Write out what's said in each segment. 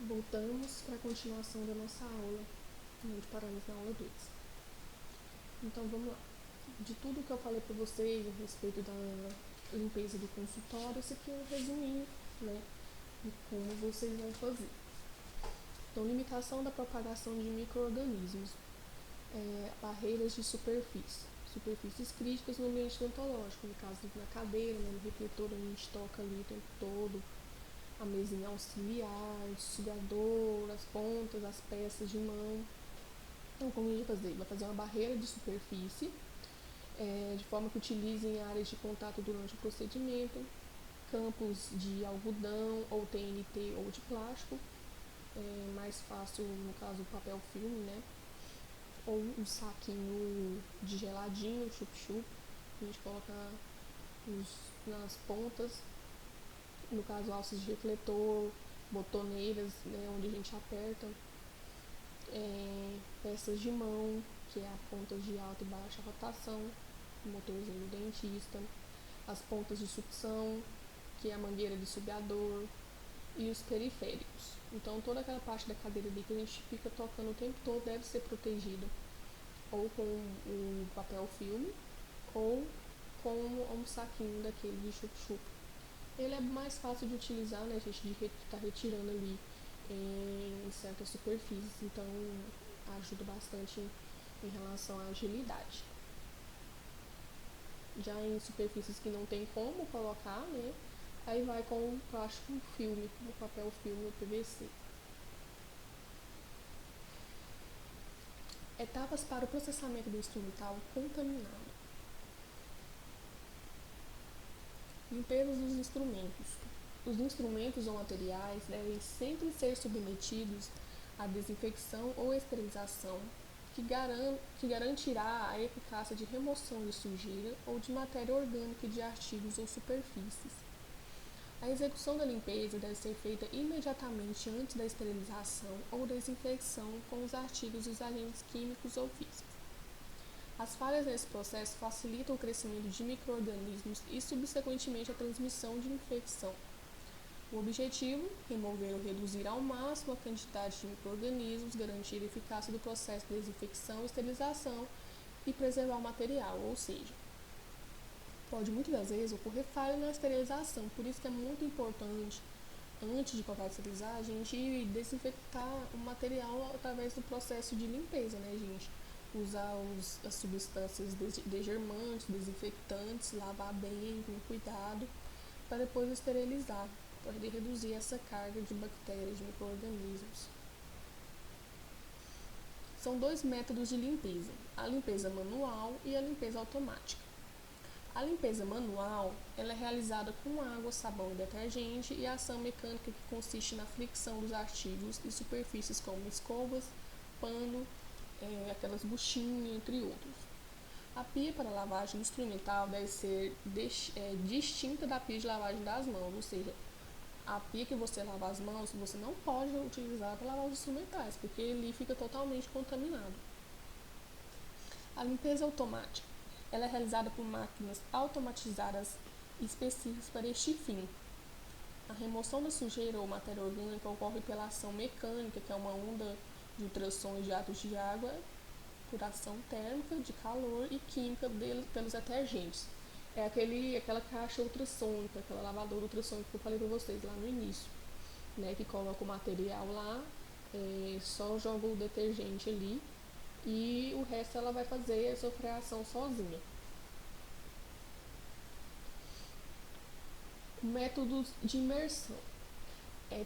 Voltamos para a continuação da nossa aula, onde paramos na aula 2. Então vamos lá. De tudo que eu falei para vocês a respeito da limpeza do consultório, esse aqui é um resuminho, né, de como vocês vão fazer. Então, limitação da propagação de micro-organismos, barreiras de superfície, superfícies críticas no ambiente odontológico, no caso na cadeira, né, no refletor, a gente toca ali o tempo todo, a mesinha auxiliar, o sugador, as pontas, as peças de mão. Então, como a gente vai fazer? Vai fazer uma barreira de superfície, de forma que utilizem áreas de contato durante o procedimento, campos de algodão ou TNT ou de plástico, mais fácil no caso o papel filme, né? Ou um saquinho de geladinho, chup-chup, a gente coloca nas pontas, no caso alças de refletor, botoneiras, né, onde a gente aperta, peças de mão, que é a ponta de alta e baixa rotação, o motorzinho do dentista, as pontas de sucção, que é a mangueira de sugador, e os periféricos. Então toda aquela parte da cadeira ali que a gente fica tocando o tempo todo deve ser protegida ou com o papel filme ou com um saquinho daquele de chup-chup. Ele é mais fácil de utilizar, né, a gente de estar retirando ali em certas superfícies, então ajuda bastante em relação à agilidade. Já em superfícies que não tem como colocar, né, aí vai com o plástico filme, o papel filme, o PVC. Etapas para o processamento do instrumental contaminado. Limpeza dos instrumentos. Os instrumentos ou materiais devem sempre ser submetidos à desinfecção ou esterilização que garantirá a eficácia de remoção de sujeira ou de matéria orgânica de artigos ou superfícies. A execução da limpeza deve ser feita imediatamente antes da esterilização ou desinfecção com os artigos e os agentes químicos ou físicos. As falhas nesse processo facilitam o crescimento de micro-organismos e, subsequentemente, a transmissão de infecção. O objetivo, remover ou reduzir ao máximo a quantidade de micro-organismos, garantir a eficácia do processo de desinfecção e esterilização e preservar o material, ou seja, pode muitas vezes ocorrer falha na esterilização, por isso que é muito importante, antes de colocar a esterilizar, a gente desinfectar o material através do processo de limpeza, né, gente? Usar as substâncias degermantes, desinfectantes, lavar bem, com cuidado, para depois esterilizar, para reduzir essa carga de bactérias, de micro-organismos. São dois métodos de limpeza, a limpeza manual e a limpeza automática. A limpeza manual ela é realizada com água, sabão e detergente e a ação mecânica que consiste na fricção dos artigos e superfícies como escovas, pano, aquelas buchinhas, entre outros. A pia para lavagem instrumental deve ser distinta da pia de lavagem das mãos, ou seja, a pia que você lava as mãos você não pode utilizar para lavar os instrumentais, porque ele fica totalmente contaminado. A limpeza automática ela é realizada por máquinas automatizadas específicas para este fim. A remoção da sujeira ou matéria orgânica ocorre pela ação mecânica, que é uma onda de ultrassons de átomos de água, por ação térmica, de calor e química pelos detergentes. É aquela caixa ultrassônica, aquela lavadora ultrassônica que eu falei para vocês lá no início, né, que coloca o material lá, só joga o detergente ali e o resto ela vai fazer essa reação sozinha. Métodos de imersão.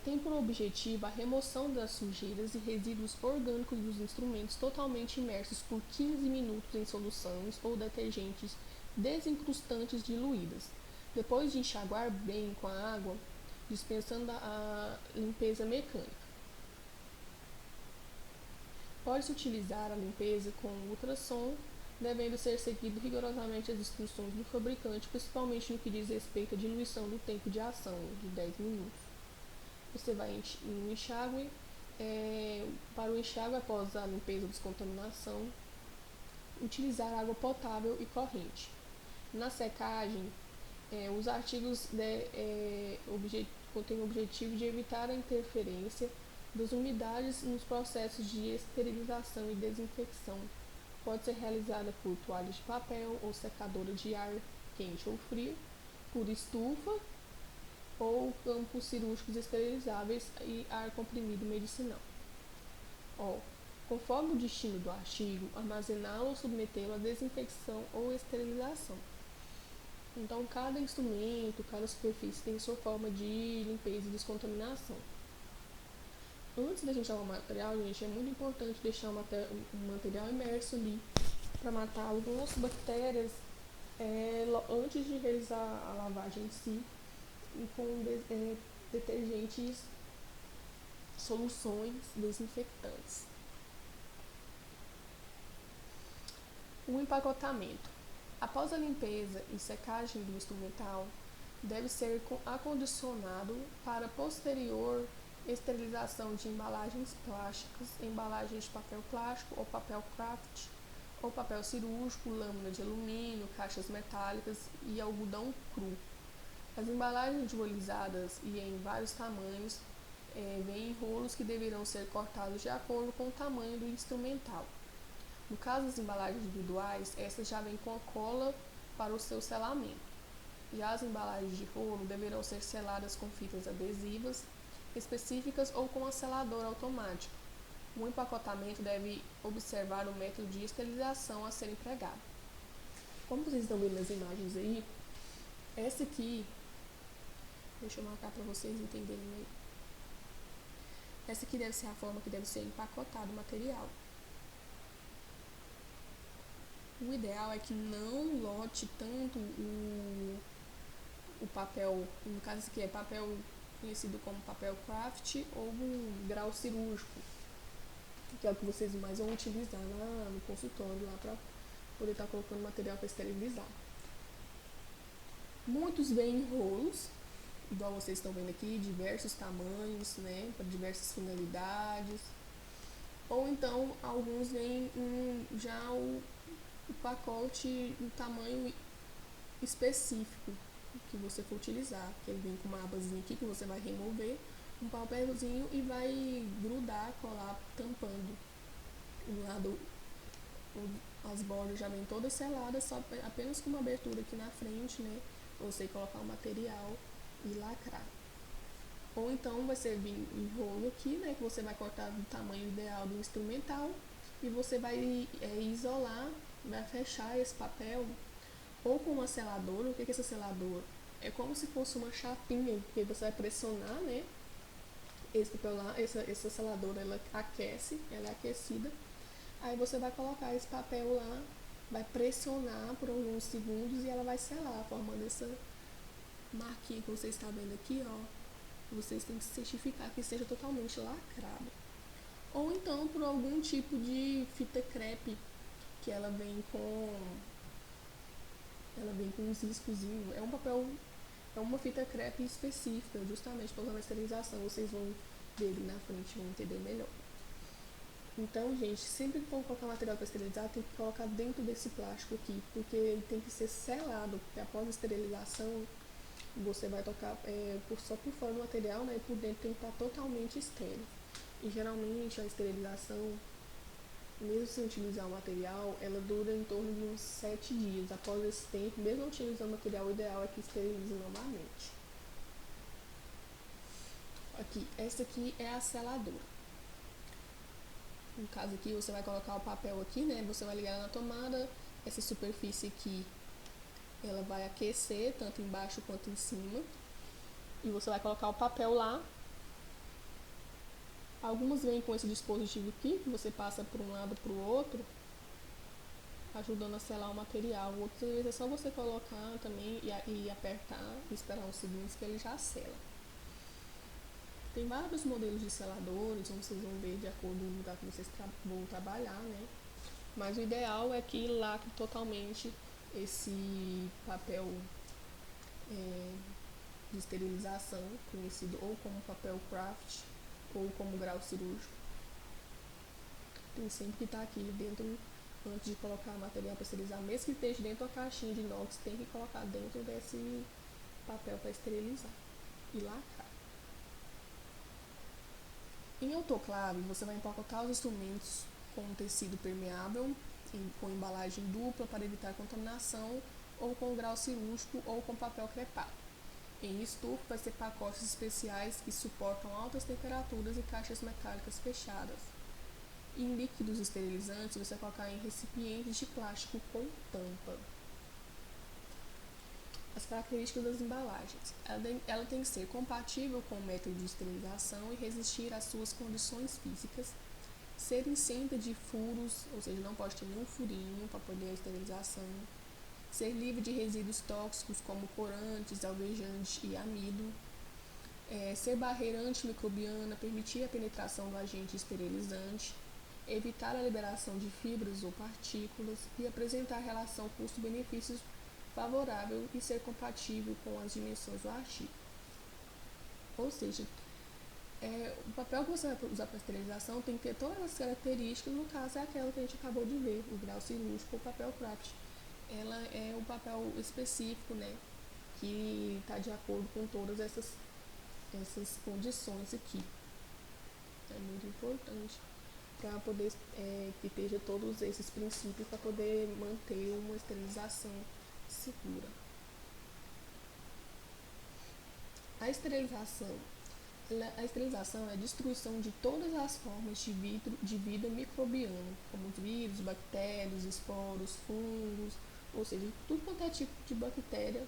Tem por objetivo a remoção das sujeiras e resíduos orgânicos dos instrumentos totalmente imersos por 15 minutos em soluções ou detergentes desincrustantes diluídas. Depois de enxaguar bem com a água, dispensando a limpeza mecânica. Pode-se utilizar a limpeza com ultrassom, devendo ser seguido rigorosamente as instruções do fabricante, principalmente no que diz respeito à diluição do tempo de ação, de 10 minutos. Você vai no enxágue, para o enxágue após a limpeza ou descontaminação, utilizar água potável e corrente. Na secagem, os artigos têm o objetivo de evitar a interferência das umidades nos processos de esterilização e desinfecção. Pode ser realizada por toalha de papel ou secadora de ar quente ou frio, por estufa ou campos cirúrgicos esterilizáveis e ar comprimido medicinal. Conforme o destino do artigo, armazená-lo ou submetê-lo à desinfecção ou esterilização. Então, cada instrumento, cada superfície tem sua forma de limpeza e descontaminação. Antes da gente lavar o material, gente, é muito importante deixar o material imerso ali para matar algumas bactérias antes de realizar a lavagem em si e com detergentes, soluções desinfectantes. O empacotamento. Após a limpeza e secagem do instrumental, deve ser acondicionado para posterior esterilização de embalagens plásticas, embalagens de papel plástico ou papel craft, ou papel cirúrgico, lâmina de alumínio, caixas metálicas e algodão cru. As embalagens individualizadas e em vários tamanhos vêm em rolos que deverão ser cortados de acordo com o tamanho do instrumental. No caso das embalagens individuais, essas já vêm com a cola para o seu selamento. Já as embalagens de rolo deverão ser seladas com fitas adesivas específicas ou com um selador automático. O empacotamento deve observar o método de esterilização a ser empregado. Como vocês estão vendo nas imagens aí, essa aqui, deixa eu marcar para vocês entenderem aí. Essa aqui deve ser a forma que deve ser empacotado o material. O ideal é que não lote tanto o papel, no caso aqui é papel conhecido como papel craft ou grau cirúrgico, que é o que vocês mais vão utilizar no consultório lá para poder estar colocando material para esterilizar. Muitos vêm em rolos, igual vocês estão vendo aqui, diversos tamanhos, né, para diversas finalidades. Ou então alguns vêm já o pacote no tamanho específico que você for utilizar, que ele vem com uma abazinha aqui que você vai remover um papelzinho e vai grudar, colar, tampando o lado, as bordas já vêm todas seladas, só apenas com uma abertura aqui na frente, né, você colocar o material e lacrar. Ou então vai ser vir em rolo aqui, né, que você vai cortar do tamanho ideal do instrumental e você vai isolar, vai fechar esse papel ou com uma seladora. O que é essa seladora? É como se fosse uma chapinha que você vai pressionar, né? Esse papel lá, essa seladora, ela aquece, ela é aquecida. Aí você vai colocar esse papel lá, vai pressionar por alguns segundos e ela vai selar, formando essa marquinha que você está vendo aqui, ó. Vocês têm que certificar que seja totalmente lacrado. Ou então por algum tipo de fita crepe que ela vem com uns riscozinhos. É um papel, é uma fita crepe específica, justamente para a esterilização. Vocês vão ver ali na frente, vão entender melhor. Então, gente, sempre que for colocar material para esterilizar, tem que colocar dentro desse plástico aqui, porque ele tem que ser selado, porque após a esterilização, você vai tocar só por fora do material, né, e por dentro tem que estar totalmente estéril. E geralmente a esterilização, mesmo sem utilizar o material, ela dura em torno de uns 7 dias. Após esse tempo, mesmo utilizando o material, o ideal é que esterilize novamente. Aqui, essa aqui é a seladora. No caso aqui, você vai colocar o papel aqui, né? Você vai ligar na tomada. Essa superfície aqui, ela vai aquecer, tanto embaixo quanto em cima. E você vai colocar o papel lá. Algumas vêm com esse dispositivo aqui, que você passa por um lado para o outro, ajudando a selar o material. Outras vezes é só você colocar também e apertar e esperar uns segundos que ele já sela. Tem vários modelos de seladores, vocês vão ver de acordo com o lugar que vocês vão trabalhar, né? Mas o ideal é que lacre totalmente esse papel de esterilização, conhecido ou como papel craft ou como grau cirúrgico. Tem sempre que estar aqui dentro, antes de colocar material para esterilizar, mesmo que esteja dentro da caixinha de inox, tem que colocar dentro desse papel para esterilizar e lacrar. Em autoclave, você vai empacotar os instrumentos com um tecido permeável, com embalagem dupla para evitar contaminação, ou com grau cirúrgico ou com papel crepado. Em estufa, vai ser pacotes especiais que suportam altas temperaturas e caixas metálicas fechadas. Em líquidos esterilizantes, você vai colocar em recipientes de plástico com tampa. As características das embalagens. Ela tem que ser compatível com o método de esterilização e resistir às suas condições físicas, ser isenta de furos, ou seja, não pode ter nenhum furinho para poder a esterilização, ser livre de resíduos tóxicos como corantes, alvejante e amido, ser barreira antimicrobiana, permitir a penetração do agente esterilizante, evitar a liberação de fibras ou partículas e apresentar relação custo-benefícios favorável e ser compatível com as dimensões do artigo. Ou seja, o papel que você vai usar para esterilização tem que ter todas as características, no caso é aquela que a gente acabou de ver, o grau cirúrgico ou papel craft. Ela é um papel específico, né, que está de acordo com todas essas condições aqui. É muito importante para poder que esteja todos esses princípios para poder manter uma esterilização segura. A esterilização é a destruição de todas as formas de vida microbiana, como os vírus, bactérias, esporos, fungos, ou seja, tudo quanto é tipo de bactéria,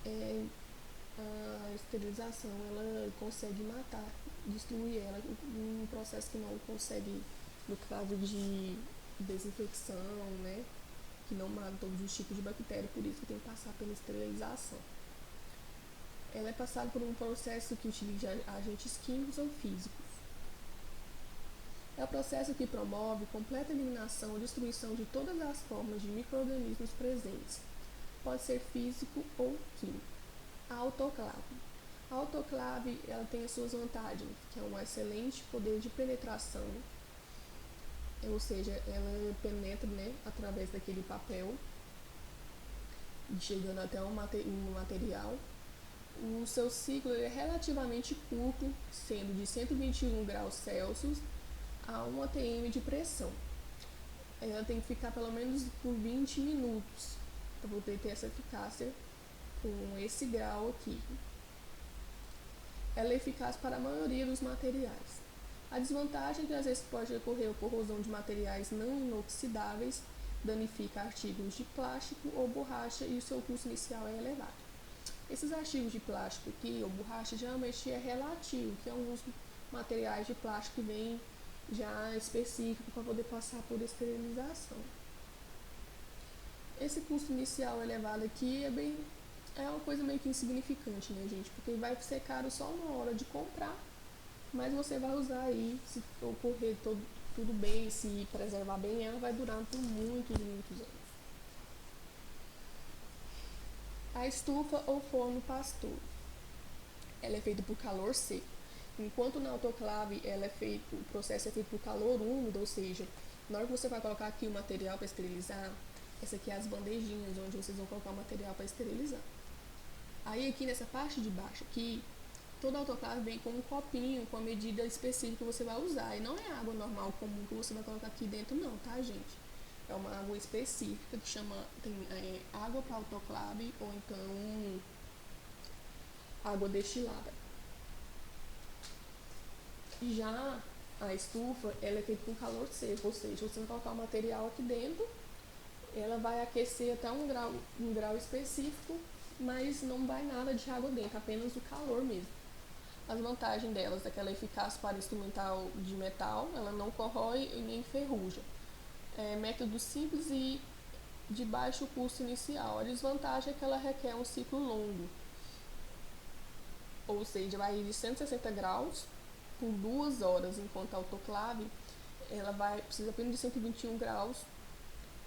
a esterilização ela consegue matar, destruir ela, um processo que não consegue, no caso de desinfecção, né, que não mata todos os tipos de bactéria, por isso que tem que passar pela esterilização. Ela é passada por um processo que utiliza agentes químicos ou físicos. É o processo que promove completa eliminação ou destruição de todas as formas de micro-organismos presentes. Pode ser físico ou químico. A autoclave. A autoclave ela tem as suas vantagens, que é um excelente poder de penetração, ou seja, ela penetra, né, através daquele papel, chegando até um material. O seu ciclo é relativamente curto, sendo de 121 graus Celsius a 1 atm de pressão. Ela tem que ficar pelo menos por 20 minutos para poder ter essa eficácia com esse grau aqui. Ela é eficaz para a maioria dos materiais. A desvantagem é que às vezes pode ocorrer a corrosão de materiais não inoxidáveis, danifica artigos de plástico ou borracha e o seu custo inicial é elevado. Esses artigos de plástico aqui, ou borracha, geralmente é relativo, que alguns materiais de plástico vêm já específico para poder passar por esterilização. Esse custo inicial elevado aqui é uma coisa meio que insignificante, né, gente? Porque vai ser caro só na hora de comprar, mas você vai usar aí, se ocorrer tudo bem, se preservar bem, ela vai durar por muitos e muitos anos. A estufa ou forno pastor. Ela é feita por calor seco. Enquanto na autoclave o processo é feito por calor úmido, ou seja, na hora que você vai colocar aqui o material para esterilizar, essa aqui é as bandejinhas onde vocês vão colocar o material para esterilizar. Aí aqui nessa parte de baixo aqui, toda autoclave vem com um copinho com a medida específica que você vai usar. E não é água normal comum que você vai colocar aqui dentro não, tá, gente? É uma água específica que tem água para autoclave ou então água destilada. Já a estufa, ela é feita com calor seco, ou seja, você vai colocar o material aqui dentro, ela vai aquecer até um grau específico, mas não vai nada de água dentro, apenas o calor mesmo. As vantagens delas é que ela é eficaz para instrumental de metal, ela não corrói e nem enferruja. É método simples e de baixo custo inicial. A desvantagem é que ela requer um ciclo longo, ou seja, vai de 160 graus por 2 horas, enquanto a autoclave ela precisa apenas de 121 graus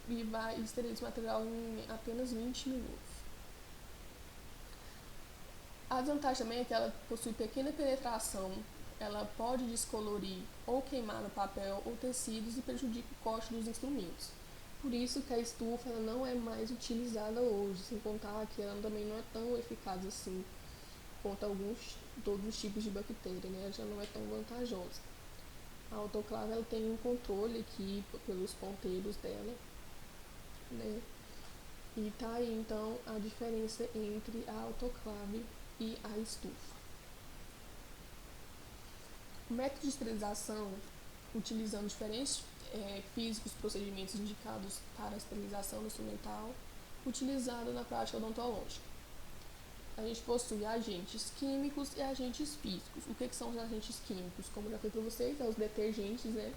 e vai esterilizar o material em apenas 20 minutos. A desvantagem também é que ela possui pequena penetração, ela pode descolorir ou queimar no papel ou tecidos e prejudica o corte dos instrumentos. Por isso que a estufa ela não é mais utilizada hoje, sem contar que ela também não é tão eficaz assim quanto alguns todos os tipos de bactéria, né? Ela já não é tão vantajosa. A autoclave ela tem um controle aqui pelos ponteiros dela, né? E tá aí então a diferença entre a autoclave e a estufa. O método de esterilização, utilizando diferentes físicos procedimentos indicados para a esterilização do instrumental, utilizado na prática odontológica. A gente possui agentes químicos e agentes físicos. O que são os agentes químicos? Como já falei para vocês, são os detergentes, né?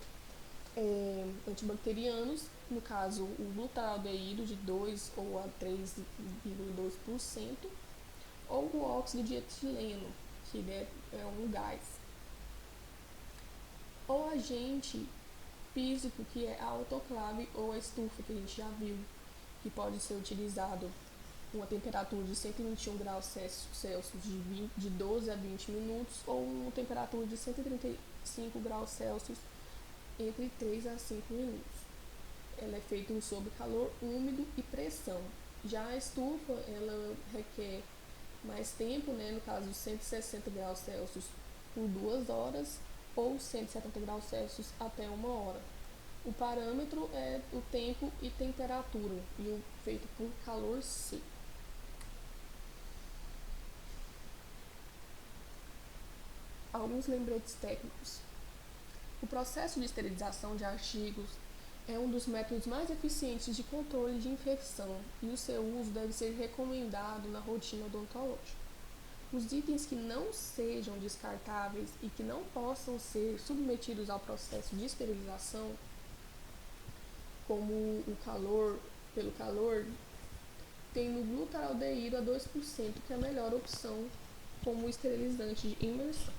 Antibacterianos, no caso o glutaraldeído de 2 ou a 3,2%, ou o óxido de etileno, que é um gás. O agente físico, que é a autoclave ou a estufa, que a gente já viu, que pode ser utilizado uma temperatura de 121 graus Celsius de 12 a 20 minutos ou uma temperatura de 135 graus Celsius entre 3 a 5 minutos. Ela é feita sob calor úmido e pressão. Já a estufa, ela requer mais tempo, né, no caso 160 graus Celsius por 2 horas ou 170 graus Celsius até 1 hora. O parâmetro é o tempo e temperatura, e feito por calor seco. Alguns lembretes técnicos. O processo de esterilização de artigos é um dos métodos mais eficientes de controle de infecção e o seu uso deve ser recomendado na rotina odontológica. Os itens que não sejam descartáveis e que não possam ser submetidos ao processo de esterilização, como o calor, pelo calor, tem no glutaraldeído a 2%, que é a melhor opção como esterilizante de imersão.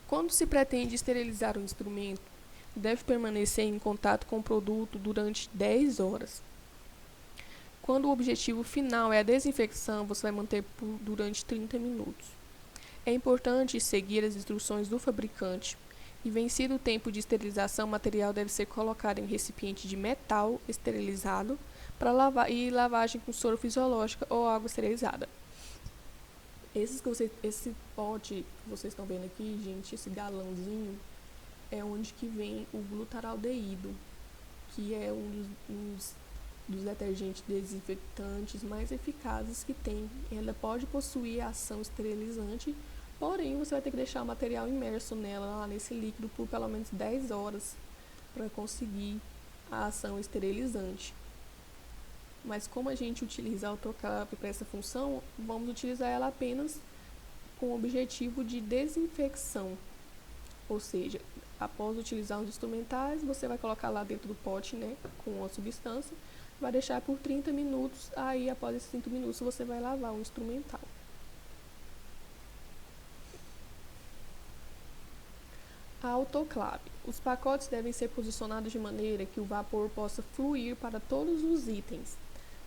Quando se pretende esterilizar o instrumento, deve permanecer em contato com o produto durante 10 horas. Quando o objetivo final é a desinfecção, você vai manter durante 30 minutos. É importante seguir as instruções do fabricante e, vencido o tempo de esterilização, o material deve ser colocado em recipiente de metal esterilizado para lavagem com soro fisiológica ou água esterilizada. Esse pote que vocês estão vendo aqui, gente, esse galãozinho, é onde que vem o glutaraldeído, que é um dos detergentes desinfetantes mais eficazes que tem. Ela pode possuir ação esterilizante, porém você vai ter que deixar o material imerso nela, lá nesse líquido, por pelo menos 10 horas para conseguir a ação esterilizante. Mas como a gente utiliza a autoclave para essa função, vamos utilizar ela apenas com o objetivo de desinfecção. Ou seja, após utilizar os instrumentais, você vai colocar lá dentro do pote, né, com a substância, vai deixar por 30 minutos, aí após esses 30 minutos você vai lavar o instrumental. A autoclave. Os pacotes devem ser posicionados de maneira que o vapor possa fluir para todos os itens.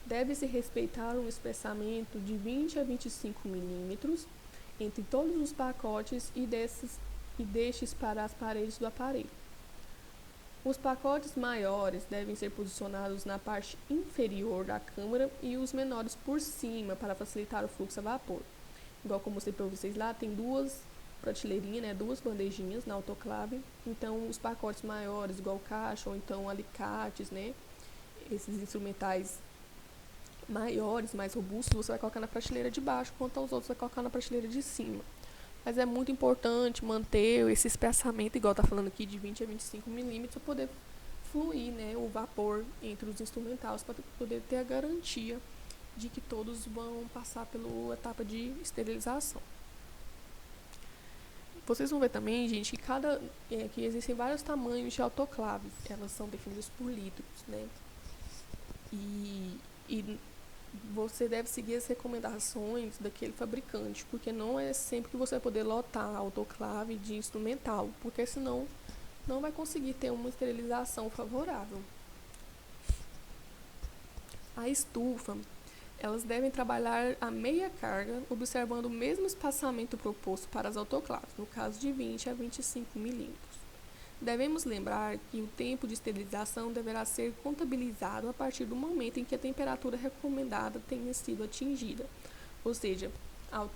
Deve-se respeitar um espessamento de 20 a 25 milímetros entre todos os pacotes e destes para as paredes do aparelho. Os pacotes maiores devem ser posicionados na parte inferior da câmara e os menores por cima para facilitar o fluxo a vapor. Igual como eu mostrei para vocês lá, tem duas prateleirinhas, né, duas bandejinhas na autoclave. Então, os pacotes maiores, igual caixa ou então alicates, né, esses instrumentais maiores, mais robustos, você vai colocar na prateleira de baixo, enquanto os outros vai colocar na prateleira de cima. Mas é muito importante manter esse espessamento, igual está falando aqui, de 20 a 25 milímetros, para poder fluir, né, o vapor entre os instrumentais, para poder ter a garantia de que todos vão passar pela etapa de esterilização. Vocês vão ver também, gente, que existem vários tamanhos de autoclaves. Elas são definidas por litros, né? E você deve seguir as recomendações daquele fabricante, porque não é sempre que você vai poder lotar a autoclave de instrumental, porque senão não vai conseguir ter uma esterilização favorável. A estufa, elas devem trabalhar a meia carga, observando o mesmo espaçamento proposto para as autoclaves, no caso de 20 a 25 milímetros. Devemos lembrar que o tempo de esterilização deverá ser contabilizado a partir do momento em que a temperatura recomendada tenha sido atingida. Ou seja,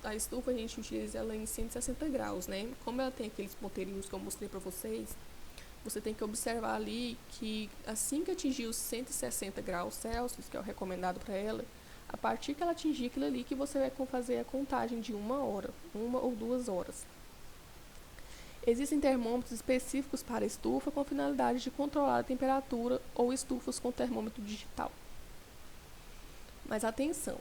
a estufa a gente utiliza ela em 160 graus, né? Como ela tem aqueles ponteirinhos que eu mostrei para vocês, você tem que observar ali que assim que atingir os 160 graus Celsius, que é o recomendado para ela, a partir que ela atingir aquilo ali que você vai fazer a contagem de 1 hora, 1 ou 2 horas. Existem termômetros específicos para estufa com finalidade de controlar a temperatura ou estufas com termômetro digital. Mas atenção,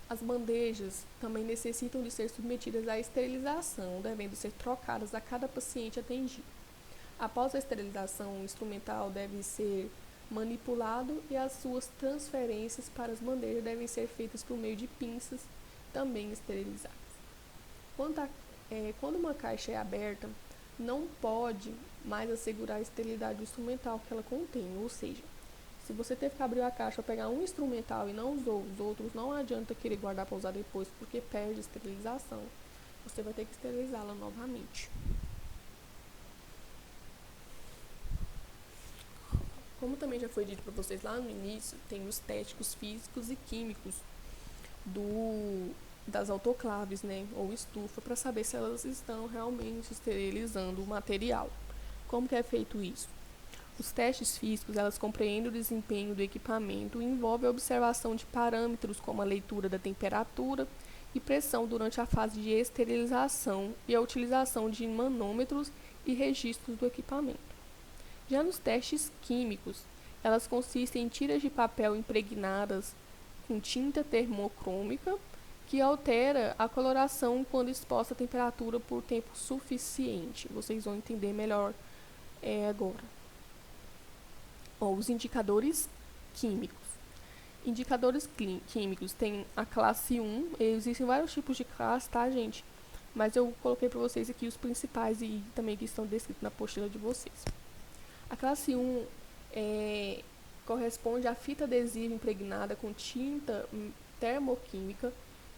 as bandejas também necessitam de ser submetidas à esterilização, devendo ser trocadas a cada paciente atendido. Após a esterilização, o instrumental deve ser manipulado e as suas transferências para as bandejas devem ser feitas por meio de pinças também esterilizadas. Quando uma caixa é aberta, não pode mais assegurar a esterilidade do instrumental que ela contém, ou seja, se você teve que abrir a caixa para pegar um instrumental e não usou os outros, não adianta querer guardar para usar depois, porque perde a esterilização. Você vai ter que esterilizá-la novamente. Como também já foi dito para vocês lá no início, tem os testes físicos e químicos das autoclaves, né, ou estufa, para saber se elas estão realmente esterilizando o material. Como que é feito isso? Os testes físicos, elas compreendem o desempenho do equipamento e envolvem a observação de parâmetros como a leitura da temperatura e pressão durante a fase de esterilização e a utilização de manômetros e registros do equipamento. Já nos testes químicos, elas consistem em tiras de papel impregnadas com tinta termocrômica que altera a coloração quando exposta a temperatura por tempo suficiente. Vocês vão entender melhor agora. Os indicadores químicos. Indicadores químicos tem a classe 1, existem vários tipos de classe, tá, gente? Mas eu coloquei para vocês aqui os principais e também que estão descritos na apostila de vocês. A classe 1 corresponde à fita adesiva impregnada com tinta termoquímica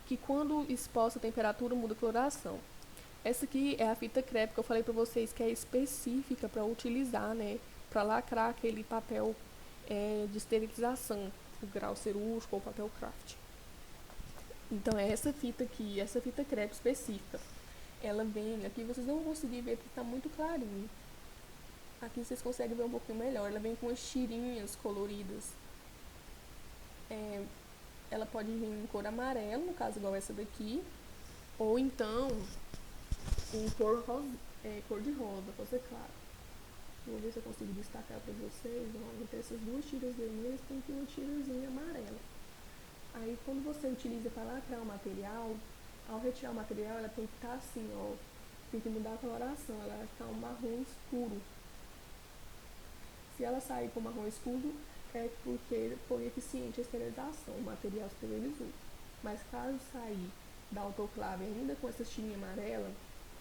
que quando exposta a temperatura muda a coloração. Essa aqui é a fita crepe que eu falei para vocês que é específica para utilizar, né, para lacrar aquele papel de esterilização, o grau cirúrgico ou papel craft. Então é essa fita aqui, essa fita crepe específica. Ela vem, aqui vocês não vão conseguir ver porque está muito clarinho. Aqui vocês conseguem ver um pouquinho melhor. Ela vem com as tirinhas coloridas. Ela pode vir em cor amarela, no caso igual essa daqui, ou então em cor de rosa, para ser claro. Vou ver se eu consigo destacar para vocês. Entre essas duas tiras vermelhas tem aqui uma tirazinha amarela. Aí quando você utiliza para lacrar o material, ao retirar o material ela tem que estar assim, tem que mudar a coloração, ela vai ficar um marrom escuro. Se ela sair com marrom escuro, é porque foi eficiente a esterilização, o material esterilizou. Mas caso sair da autoclave ainda com essa tirinha amarela,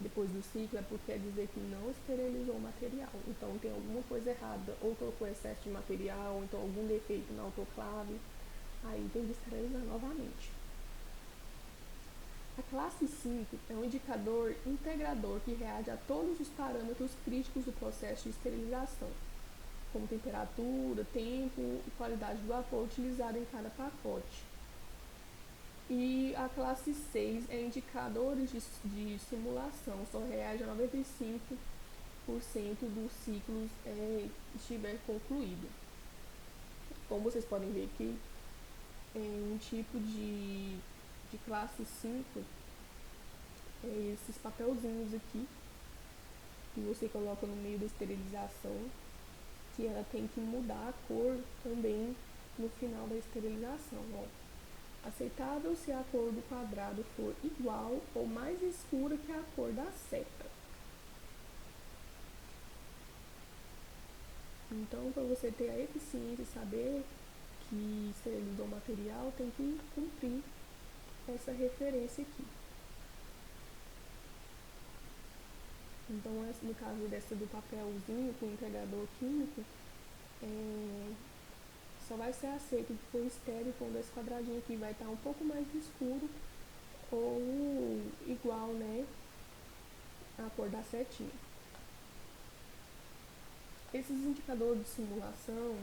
depois do ciclo, é porque quer dizer que não esterilizou o material. Então tem alguma coisa errada, ou colocou excesso de material, ou então algum defeito na autoclave, aí tem que esterilizar novamente. A classe 5 é um indicador integrador que reage a todos os parâmetros críticos do processo de esterilização, como temperatura, tempo e qualidade do vapor utilizado em cada pacote. E a classe 6 é indicadores de simulação, só reage a 95% dos ciclos estiver concluído. Como vocês podem ver aqui, um tipo de classe 5 é esses papelzinhos aqui, que você coloca no meio da esterilização, que ela tem que mudar a cor também no final da esterilização. Aceitável se a cor do quadrado for igual ou mais escura que a cor da seta. Então, para você ter a eficiência e saber que esterilizou o material, tem que cumprir essa referência aqui. Então, no caso dessa do papelzinho com integrador químico, só vai ser aceito que for estéreo quando esse quadradinho aqui vai estar um pouco mais escuro ou igual, né, a cor da setinha. Esses indicadores de simulação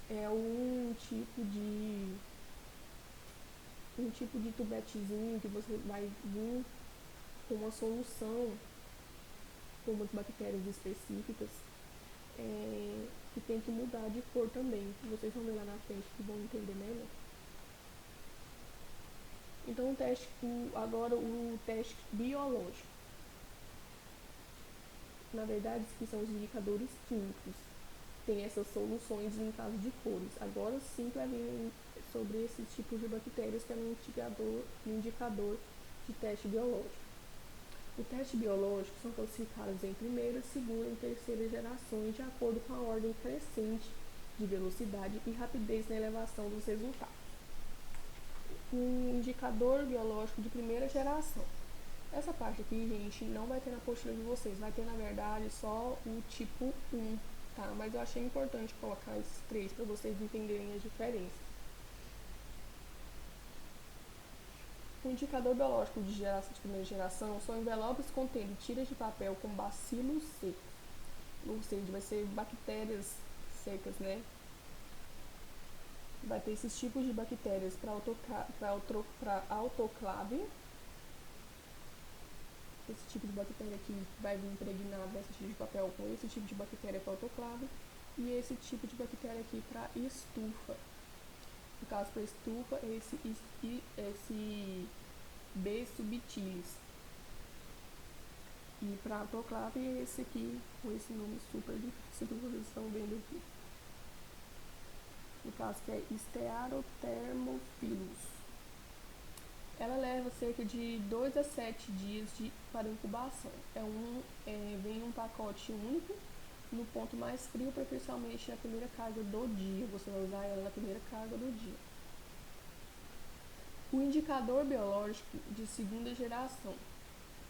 é um tipo de tubetezinho que você vai vir com uma solução com umas bactérias específicas que tem que mudar de cor também. Vocês vão ver lá na frente que vão entender melhor. Então agora o teste biológico. Na verdade, que são os indicadores químicos. Tem essas soluções em caso de cores. Agora sim vai vir sobre esses tipos de bactérias que é um indicador de teste biológico. O teste biológico são classificados em primeira, segunda e terceira gerações de acordo com a ordem crescente de velocidade e rapidez na elevação dos resultados. Um indicador biológico de primeira geração. Essa parte aqui, gente, não vai ter na apostila de vocês, vai ter, na verdade, só o tipo 1, tá? Mas eu achei importante colocar esses três para vocês entenderem as diferenças. O indicador biológico de primeira geração são envelopes contendo tiras de papel com bacilos secos, ou seja, vai ser bactérias secas, né? Vai ter esses tipos de bactérias para autoclave. Esse tipo de bactéria aqui vai vir impregnado nesse tipo de papel com esse tipo de bactéria para autoclave. E esse tipo de bactéria aqui para estufa. No caso, para estufa, esse B subtilis. E para autoclave, esse aqui, com esse nome super difícil que vocês estão vendo aqui. No caso, que é Stearothermophilus. Ela leva cerca de 2 a 7 dias para incubação. Vem um pacote único, no ponto mais frio, preferencialmente na primeira carga do dia. Você vai usar ela na primeira carga do dia. O indicador biológico de segunda geração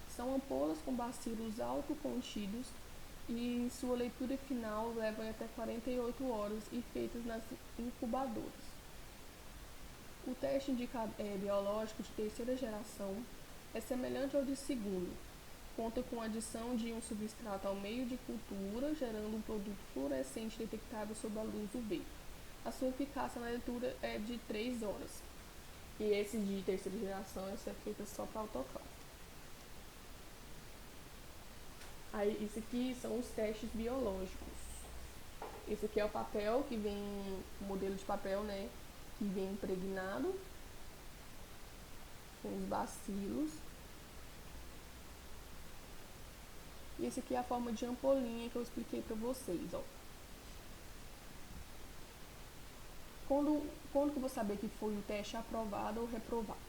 são ampolas com bacilos autocontidos e sua leitura final leva até 48 horas e feitas nas incubadoras. O teste biológico de terceira geração é semelhante ao de segunda. Conta com a adição de um substrato ao meio de cultura, gerando um produto fluorescente detectável sob a luz UV. A sua eficácia na leitura é de 3 horas. E esse de terceira geração é feito só para autoclave. Aí, isso aqui são os testes biológicos. Esse aqui é o papel que vem, o modelo de papel, né? Que vem impregnado com os bacilos. E esse aqui é a forma de ampolinha que eu expliquei para vocês, ó. Quando que eu vou saber que foi o teste aprovado ou reprovado?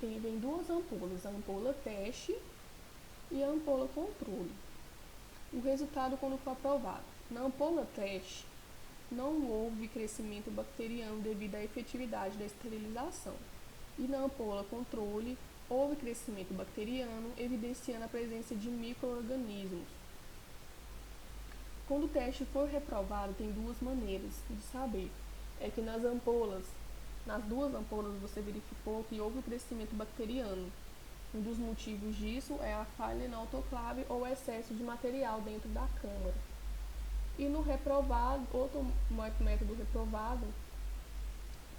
Vem duas ampolas, a ampola teste e a ampola controle. O resultado quando foi aprovado. Na ampola teste, não houve crescimento bacteriano devido à efetividade da esterilização. E na ampola controle, houve crescimento bacteriano, evidenciando a presença de micro-organismos. Quando o teste for reprovado, tem duas maneiras de saber. É que nas duas ampolas você verificou que houve crescimento bacteriano. Um dos motivos disso é a falha na autoclave ou excesso de material dentro da câmara. E no reprovado, outro método reprovado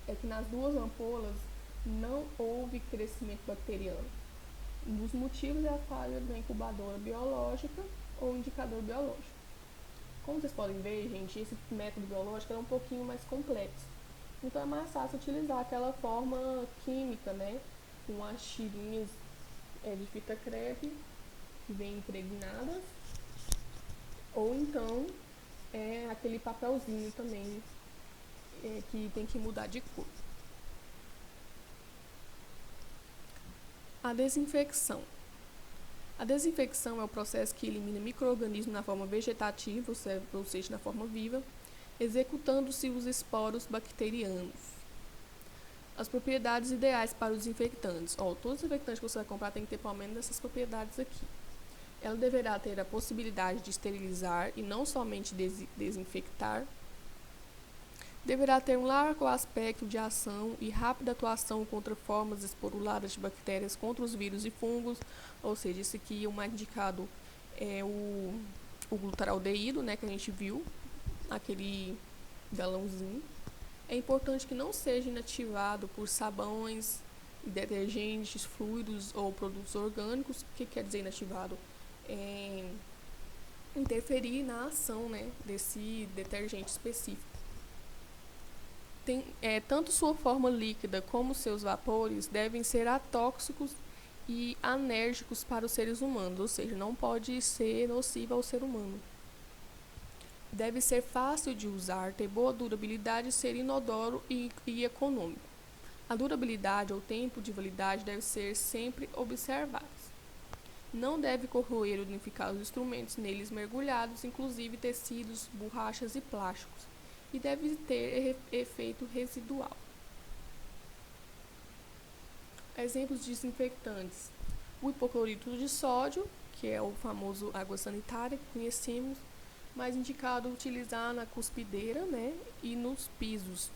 é que nas duas ampolas não houve crescimento bacteriano. Um dos motivos é a falha da incubadora biológica ou indicador biológico. Como vocês podem ver, gente, esse método biológico é um pouquinho mais complexo. Então é mais fácil utilizar aquela forma química, né? Com as tirinhas de fita crepe que vem impregnadas. Ou então aquele papelzinho também que tem que mudar de cor. A desinfecção. A desinfecção é o processo que elimina micro-organismos na forma vegetativa, ou seja, na forma viva, executando-se os esporos bacterianos. As propriedades ideais para os desinfectantes. Todos os desinfectantes que você vai comprar tem que ter pelo menos essas propriedades aqui. Ela deverá ter a possibilidade de esterilizar e não somente desinfectar. Deverá ter um largo aspecto de ação e rápida atuação contra formas esporuladas de bactérias, contra os vírus e fungos, ou seja, esse aqui o mais indicado é o glutaraldeído, né, que a gente viu, aquele galãozinho. É importante que não seja inativado por sabões, detergentes, fluidos ou produtos orgânicos. O que quer dizer inativado? É interferir na ação, né, desse detergente específico. Tanto sua forma líquida como seus vapores devem ser atóxicos e anérgicos para os seres humanos, ou seja, não pode ser nocivo ao ser humano. Deve ser fácil de usar, ter boa durabilidade, ser inodoro e econômico. A durabilidade ou tempo de validade deve ser sempre observados. Não deve corroer ou danificar os instrumentos neles mergulhados, inclusive tecidos, borrachas e plásticos, e deve ter efeito residual. Exemplos de desinfetantes: o hipoclorito de sódio, que é o famoso água sanitária que conhecemos, mais indicado utilizar na cuspideira, né, e nos pisos.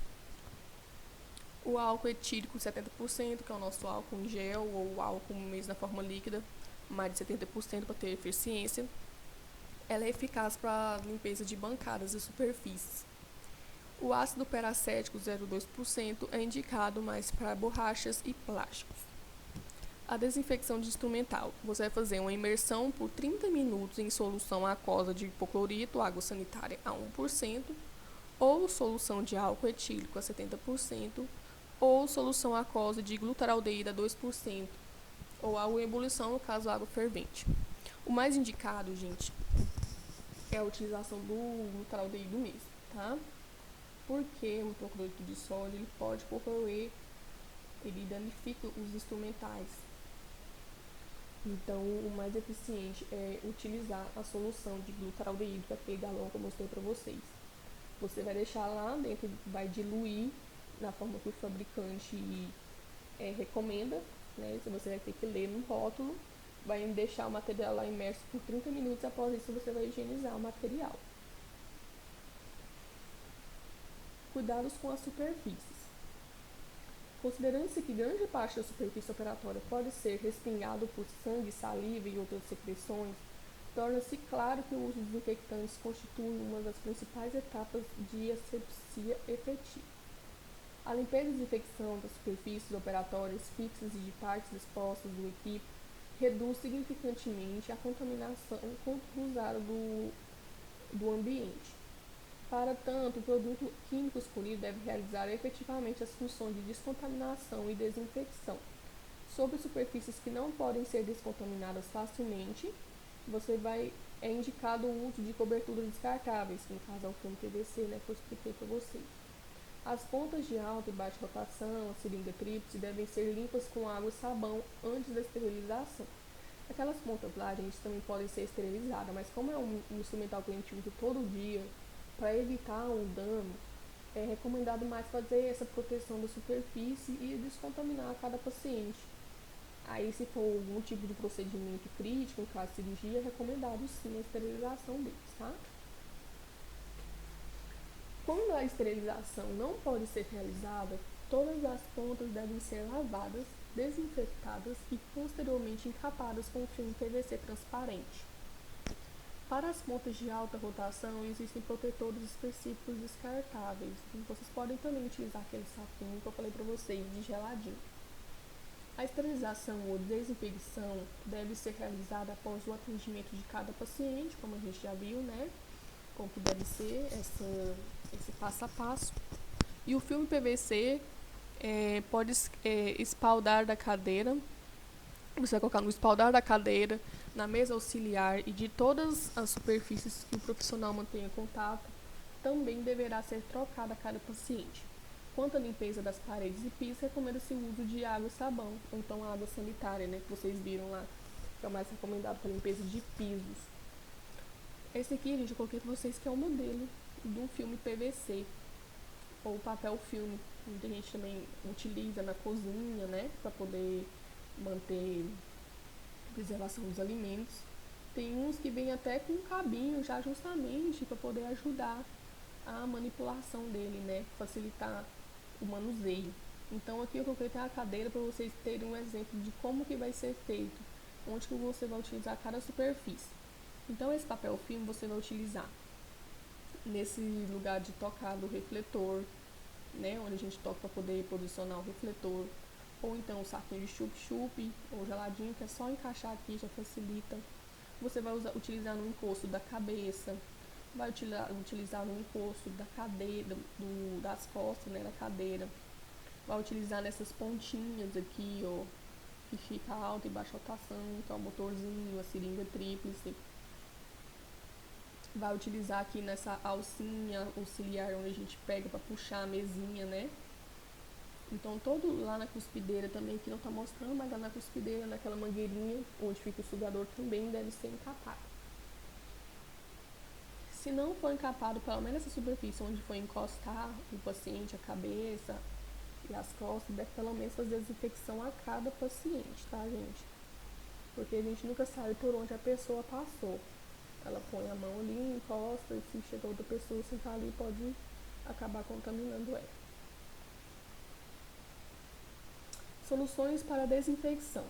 O álcool etílico 70%, que é o nosso álcool em gel, ou álcool mesmo na forma líquida, mais de 70% para ter eficiência. Ela é eficaz para limpeza de bancadas e superfícies. O ácido peracético 0,2% é indicado mais para borrachas e plásticos. A desinfecção de instrumental. Você vai fazer uma imersão por 30 minutos em solução aquosa de hipoclorito, água sanitária a 1%, ou solução de álcool etílico a 70%, ou solução aquosa de glutaraldeído a 2%, ou água em ebulição, no caso água fervente. O mais indicado, gente, é a utilização do glutaraldeído mesmo, tá? Porque o hipoclorito de sódio ele pode corroer, ele danifica os instrumentais. Então, o mais eficiente é utilizar a solução de glutaraldeído, que é aquele galão que eu mostrei para vocês. Você vai deixar lá dentro, vai diluir na forma que o fabricante recomenda, né? Você vai ter que ler no rótulo, vai deixar o material lá imerso por 30 minutos, após isso você vai higienizar o material. Cuidados com as superfícies. Considerando-se que grande parte da superfície operatória pode ser respingado por sangue, saliva e outras secreções, torna-se claro que o uso de desinfectantes constitui uma das principais etapas de asepsia efetiva. A limpeza e desinfecção das superfícies operatórias fixas e de partes expostas do equipe reduz significativamente a contaminação cruzada do ambiente. Para tanto, o produto químico escolhido deve realizar efetivamente as funções de descontaminação e desinfecção. Sobre superfícies que não podem ser descontaminadas facilmente, é indicado o uso de coberturas descartáveis, que no caso é o filme PVC, né, que eu expliquei para vocês. As pontas de alta e baixa rotação, a seringa tríplice, devem ser limpas com água e sabão antes da esterilização. Aquelas pontas lá, gente, também podem ser esterilizadas, mas como é um instrumental que a gente usa todo dia, para evitar um dano, é recomendado mais fazer essa proteção da superfície e descontaminar cada paciente. Aí, se for algum tipo de procedimento crítico, em caso de cirurgia, é recomendado sim a esterilização deles, tá? Quando a esterilização não pode ser realizada, todas as pontas devem ser lavadas, desinfetadas e posteriormente encapadas com filme PVC transparente. Para as pontas de alta rotação, existem protetores específicos descartáveis. Vocês podem também utilizar aquele saquinho que eu falei para vocês, de geladinho. A esterilização ou desinfecção deve ser realizada após o atendimento de cada paciente, como a gente já viu, né? Como que deve ser esse passo a passo. E o filme PVC pode espaldar da cadeira. Você vai colocar no espaldar da cadeira, na mesa auxiliar e de todas as superfícies que o profissional mantenha contato, também deverá ser trocada a cada paciente. Quanto à limpeza das paredes e pisos, recomenda-se o uso de água e sabão, ou então água sanitária, né, que vocês viram lá, que é o mais recomendado para limpeza de pisos. Esse aqui, gente, eu coloquei para vocês que é o modelo do filme PVC, ou papel filme. Muita gente também utiliza na cozinha, né, para poder manter a preservação dos alimentos. Tem uns que vêm até com um cabinho já justamente para poder ajudar a manipulação dele, né, facilitar o manuseio. Então aqui eu coloquei a cadeira para vocês terem um exemplo de como que vai ser feito, onde que você vai utilizar cada superfície. Então, esse papel filme você vai utilizar nesse lugar de tocar do refletor, né, onde a gente toca para poder posicionar o refletor, ou então o saquinho de chup-chup ou geladinho, que é só encaixar aqui, já facilita. Você vai utilizar no encosto da cabeça, vai utilizar no encosto da cadeira, das costas, né, da cadeira, vai utilizar nessas pontinhas aqui, ó, que fica alta e baixa rotação, que é o motorzinho, a seringa tríplice. Vai utilizar aqui nessa alcinha auxiliar, onde a gente pega para puxar a mesinha, né? Então, todo lá na cuspideira também, que não tá mostrando, mas lá na cuspideira, naquela mangueirinha, onde fica o sugador, também deve ser encapado. Se não for encapado, pelo menos essa superfície onde for encostar o paciente, a cabeça e as costas, deve pelo menos fazer a desinfecção a cada paciente, tá, gente? Porque a gente nunca sabe por onde a pessoa passou. Ela põe a mão ali, encosta, e se chega outra pessoa sentar ali, pode acabar contaminando ela. Soluções para desinfecção.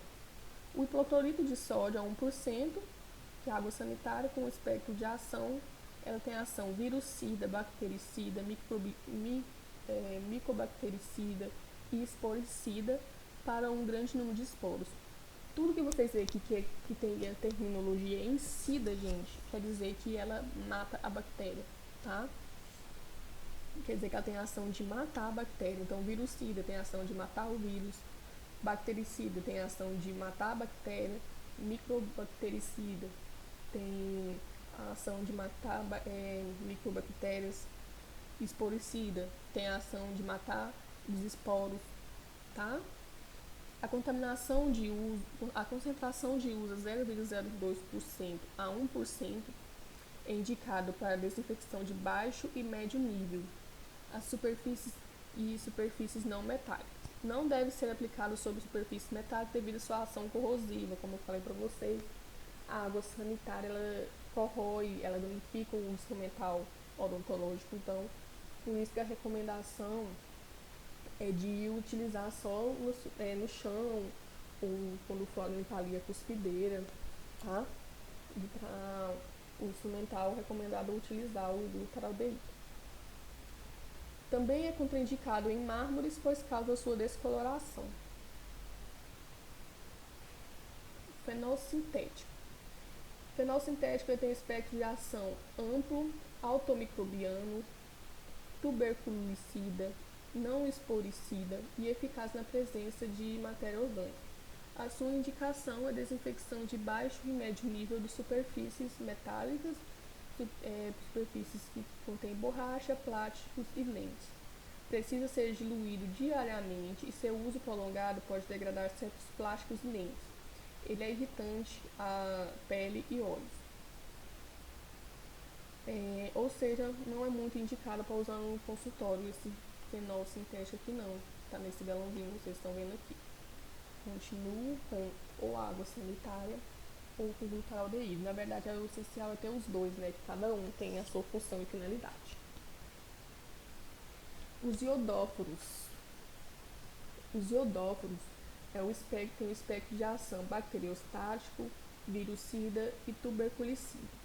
O hipoclorito de sódio a 1%, que é água sanitária com espectro de ação, ela tem ação virucida, bactericida, micobactericida e esporicida para um grande número de esporos. Tudo que vocês veem aqui que tem a terminologia em sida, gente, quer dizer que ela mata a bactéria, tá? Quer dizer que ela tem a ação de matar a bactéria. Então, virucida tem a ação de matar o vírus, bactericida tem a ação de matar a bactéria, micobactericida tem a ação de matar micobactérias, esporicida tem a ação de matar os esporos, tá? A contaminação de uso, a concentração de uso 0,02% a 1% é indicado para desinfecção de baixo e médio nível. As superfícies não metálicas. Não deve ser aplicado sobre superfície metálica devido à sua ação corrosiva, como eu falei para vocês. A água sanitária, ela corrói, ela danifica o instrumental odontológico, então, por isso que a recomendação é de utilizar só no chão, ou quando for limpar ali a cuspideira, tá? E para o instrumental, recomendado utilizar o glutaraldeído. Também é contraindicado em mármores, pois causa sua descoloração. Fenol sintético. Fenol sintético tem espectro de ação amplo, automicrobiano, tuberculicida, não esporicida e eficaz na presença de matéria orgânica. A sua indicação é desinfecção de baixo e médio nível de superfícies metálicas, superfícies que contêm borracha, plásticos e lentes. Precisa ser diluído diariamente e seu uso prolongado pode degradar certos plásticos e lentes. Ele é irritante à pele e olhos. Ou seja, não é muito indicado para usar no consultório esse fenol sintético aqui não. Está nesse galãozinho que vocês estão vendo aqui. Continuo com ou água sanitária ou com glutaraldeído. Na verdade, o essencial é ter os dois, né? Que cada um tem a sua função e finalidade. Os iodóforos. Os iodóforos tem o espectro de ação bacteriostático, virucida e tuberculicida.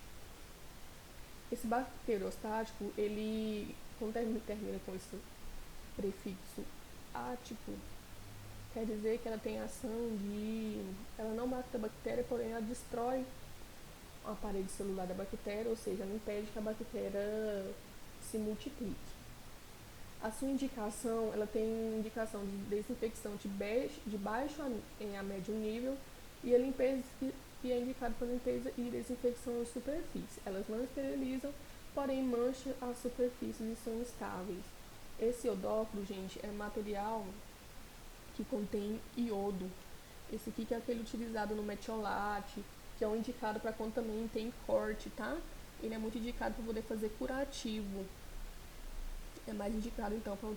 Esse bacteriostático, ele, quando termina com esse prefixo ático, quer dizer que ela tem ação de... Ela não mata a bactéria, porém ela destrói a parede celular da bactéria, ou seja, ela impede que a bactéria se multiplique. A sua indicação, ela tem indicação de desinfecção de baixo a médio nível e a limpeza que é indicado para limpeza e desinfecção de superfície. Elas não esterilizam, porém mancham as superfícies e são estáveis. Esse iodóforo, gente, é material que contém iodo. Esse aqui que é aquele utilizado no metiolate, que é um indicado para quando também tem corte, tá? Ele é muito indicado para poder fazer curativo. É mais indicado então para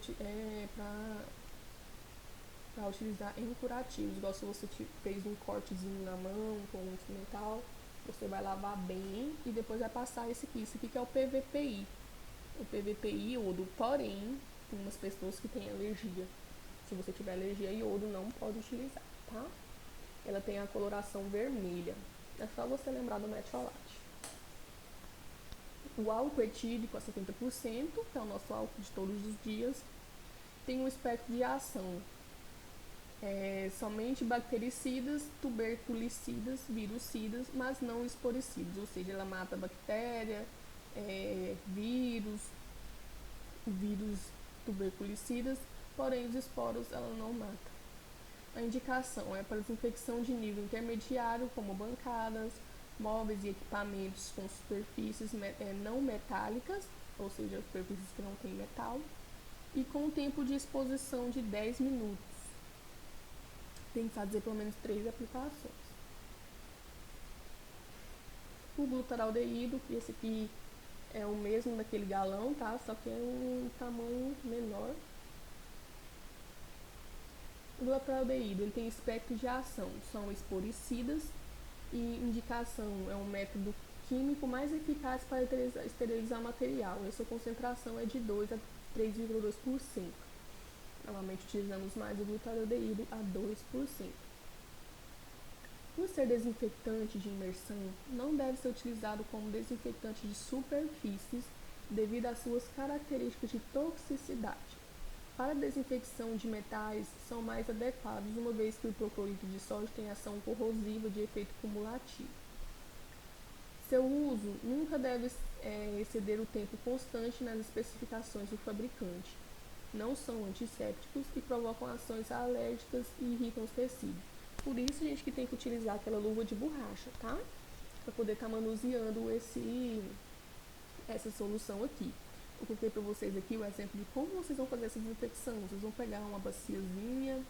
utilizar em curativos. Igual se você fez um cortezinho na mão com um instrumental, você vai lavar bem e depois vai passar esse aqui. Esse aqui que é o PVPI. O PVPI iodo, porém, tem umas pessoas que têm alergia. Se você tiver alergia a iodo, não pode utilizar, tá? Ela tem a coloração vermelha. É só você lembrar do metiolate. O álcool etílico a 70%, que é o nosso álcool de todos os dias, tem um espectro de ação somente bactericidas, tuberculicidas, virucidas, mas não esporicidas, ou seja, ela mata bactéria, vírus, vírus tuberculicidas, porém os esporos ela não mata. A indicação é para desinfecção de nível intermediário, como bancadas, móveis e equipamentos com superfícies não metálicas, ou seja, superfícies que não têm metal, e com tempo de exposição de 10 minutos. Tem que fazer pelo menos 3 aplicações. O glutaraldeído, que esse aqui é o mesmo daquele galão, tá? Só que é um tamanho menor. O glutaraldeído ele tem espectro de ação, são esporicidas e indicação é um método químico mais eficaz para esterilizar material. Essa concentração é de 2 a 3,2%. Normalmente utilizamos mais o glutaraldeído a 2%. Por ser desinfetante de imersão, não deve ser utilizado como desinfetante de superfícies devido às suas características de toxicidade. Para a desinfecção de metais, são mais adequados, uma vez que o hipoclorito de sódio tem ação corrosiva de efeito cumulativo. Seu uso nunca deve exceder o tempo constante nas especificações do fabricante. Não são antissépticos e provocam ações alérgicas e irritam os tecidos. Por isso, gente, que tem que utilizar aquela luva de borracha, tá? Para poder estar manuseando essa solução aqui. Eu coloquei para vocês aqui o exemplo de como vocês vão fazer essa desinfecção. Vocês vão pegar uma baciazinha,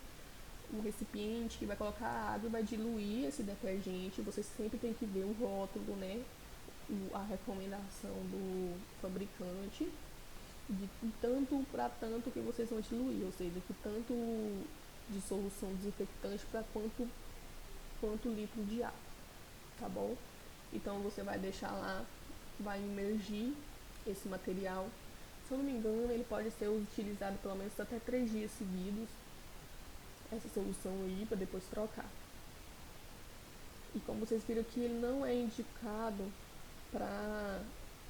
um recipiente que vai colocar água e vai diluir esse detergente. Vocês sempre tem que ver o rótulo, né? A recomendação do fabricante de tanto para tanto que vocês vão diluir, ou seja, que tanto de solução desinfectante para quanto litro de água, tá bom? Então você vai deixar lá, vai imergir esse material. Se eu não me engano, ele pode ser utilizado pelo menos até 3 dias seguidos, essa solução aí, para depois trocar. E como vocês viram que ele não é indicado para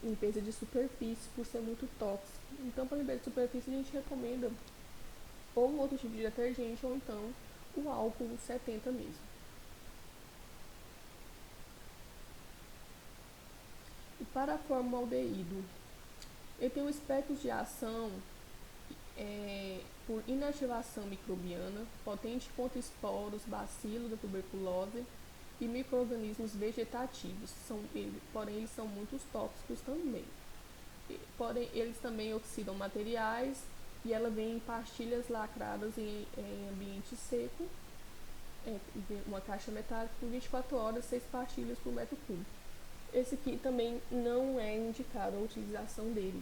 limpeza de superfície por ser muito tóxico. Então, para limpeza de superfície, a gente recomenda ou um outro tipo de detergente ou então o álcool 70 mesmo. E para a formaldeído, ele tem um espectro de ação por inativação microbiana, potente contra esporos, bacilos da tuberculose e micro-organismos vegetativos, porém eles são muito tóxicos também. Porém, eles também oxidam materiais e ela vem em pastilhas lacradas em ambiente seco, uma caixa metálica por 24 horas, 6 pastilhas por metro cúbico. Esse aqui também não é indicado a utilização dele.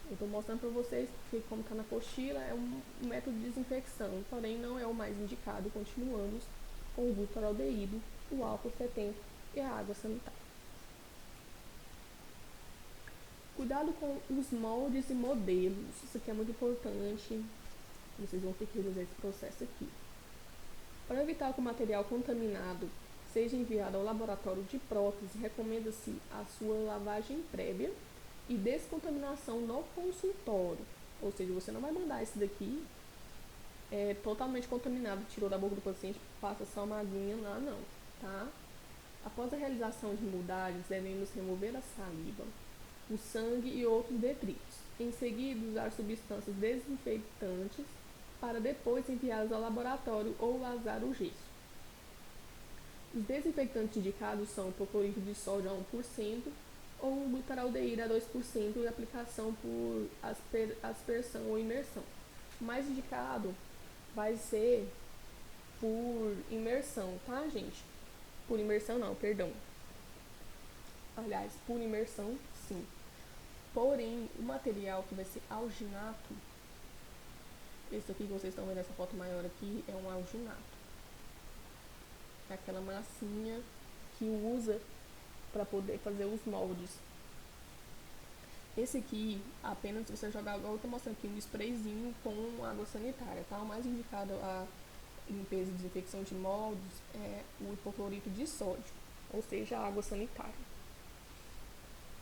Eu estou mostrando para vocês porque, como está na apostila, é um método de desinfecção, porém não é o mais indicado. Continuamos com o glutaraldeído, o álcool 70 e a água sanitária. Cuidado com os moldes e modelos, isso aqui é muito importante, vocês vão ter que realizar esse processo aqui. Para evitar que o material contaminado seja enviado ao laboratório de prótese, recomenda-se a sua lavagem prévia e descontaminação no consultório. Ou seja, você não vai mandar esse daqui totalmente contaminado, tirou da boca do paciente, passa só uma aguinha lá, não, tá? Após a realização de moldagens, devemos remover a saliva, o sangue e outros detritos. Em seguida, usar substâncias desinfetantes para depois enviá-los ao laboratório ou vazar o gesso. Os desinfectantes indicados são o hipoclorito de sódio a 1% ou o glutaraldeído a 2% e aplicação por aspersão ou imersão. O mais indicado vai ser por imersão, tá, gente? Por imersão não, perdão. Aliás, por imersão, sim. Porém, o material que vai ser alginato, esse aqui que vocês estão vendo, essa foto maior aqui, é um alginato. É aquela massinha que usa para poder fazer os moldes. Esse aqui, apenas você jogar, igual eu tô mostrando aqui, um sprayzinho com água sanitária, tá? O mais indicado a limpeza e desinfecção de moldes é o hipoclorito de sódio, ou seja, a água sanitária.